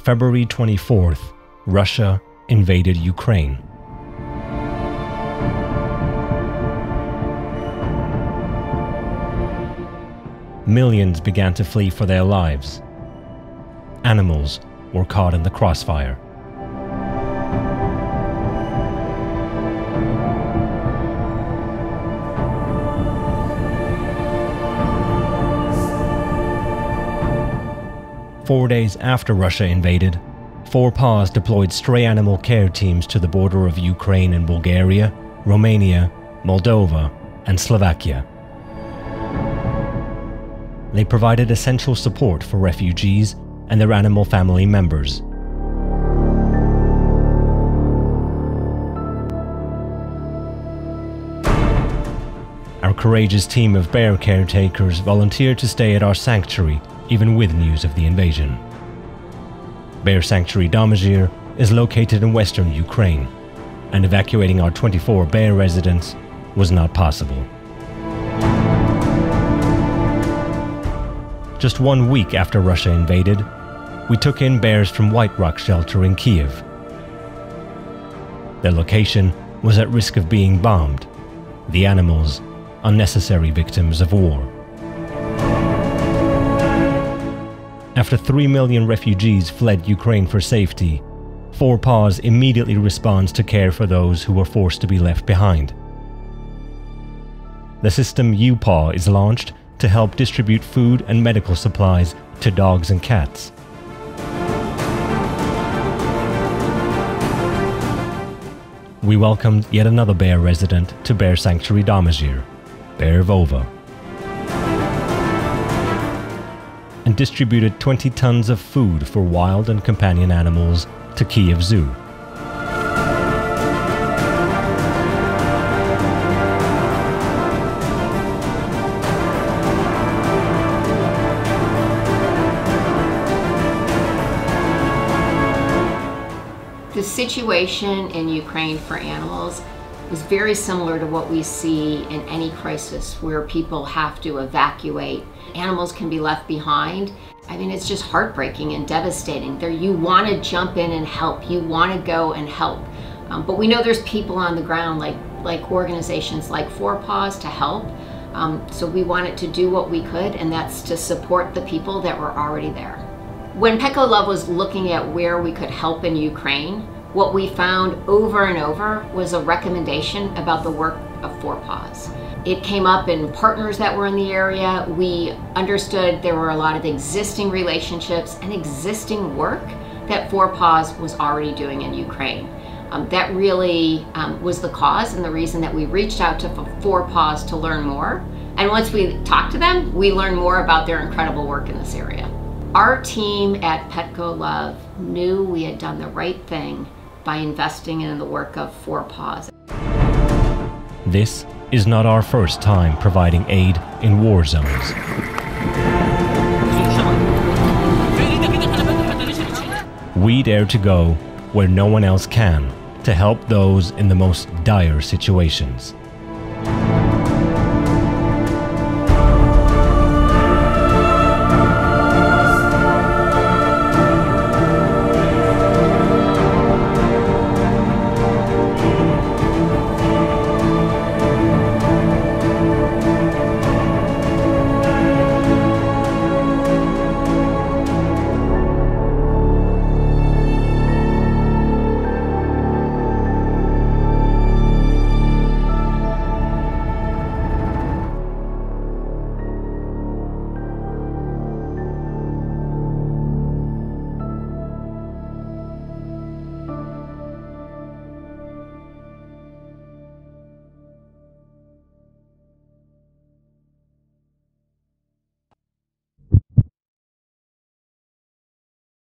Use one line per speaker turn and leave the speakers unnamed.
February 24th, Russia invaded Ukraine. Millions began to flee for their lives. Animals were caught in the crossfire. Four days after Russia invaded, 4 PAWS deployed stray animal care teams to the border of Ukraine and Bulgaria, Romania, Moldova, and Slovakia. They provided essential support for refugees and their animal family members. Our courageous team of bear caretakers volunteered to stay at our sanctuary even with news of the invasion. BEAR Sanctuary Domazhyr is located in western Ukraine, and evacuating our 24 bear residents was not possible. Just 1 week after Russia invaded, we took in bears from White Rock Shelter in Kiev. Their location was at risk of being bombed, the animals unnecessary victims of war. After 3 million refugees fled Ukraine for safety, 4 PAWS immediately responds to care for those who were forced to be left behind. The system UPAW is launched to help distribute food and medical supplies to dogs and cats. We welcomed yet another bear resident to BEAR Sanctuary Domazhyr, Bear Vova, and distributed 20 tons of food for wild and companion animals to Kiev Zoo.
The situation in Ukraine for animals is very similar to what we see in any crisis where people have to evacuate. Animals can be left behind. I mean, it's just heartbreaking and devastating. You want to jump in and help. You want to go and help. But we know there's people on the ground, like organizations like 4 PAWS, to help. So we wanted to do what we could, and that's to support the people that were already there. When Petco Love was looking at where we could help in Ukraine, what we found over and over was a recommendation about the work of 4 PAWS. It came up in partners that were in the area. We understood there were a lot of existing relationships and existing work that 4 PAWS was already doing in Ukraine. That really was the cause and the reason that we reached out to 4 PAWS to learn more. And once we talked to them, we learned more about their incredible work in this area. Our team at Petco Love knew we had done the right thing by investing in the work of 4 PAWS.
This is not our first time providing aid in war zones. We dare to go where no one else can to help those in the most dire situations.